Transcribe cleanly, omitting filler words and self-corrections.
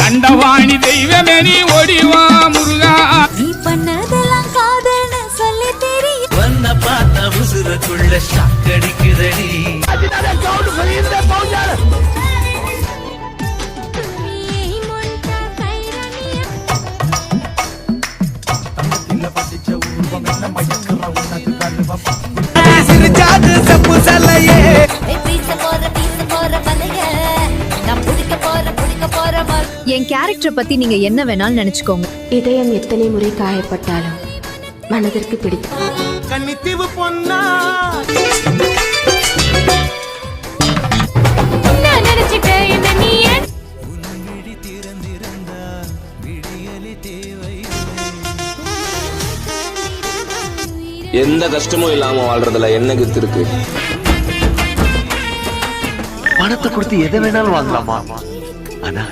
தண்டவாணி தெய்வமே நீ ஓடிவா முருகா. நீ பண்ணதெல்லாம் காதல்னு சொல்லி தெரியும். வந்த பார்த்த உசுரக்குள்ள ஷாக்கடிக்குதடி. என் கேரக்டரை பத்தி நீங்க என்ன வேணாலும் நினைச்சுக்கோங்க. இதயம் எத்தனை முறை காயப்பட்டாலும் மனதிற்கு பிடிக்கும். கன்னித்தீவு பொன்னா எந்த கஷ்டமும் இல்லாம வாழ்றதுல என்ன கத்து இருக்கு? பணத்தை கொடுத்து எதை வேணாலும் வாங்கலாமா, ஆனா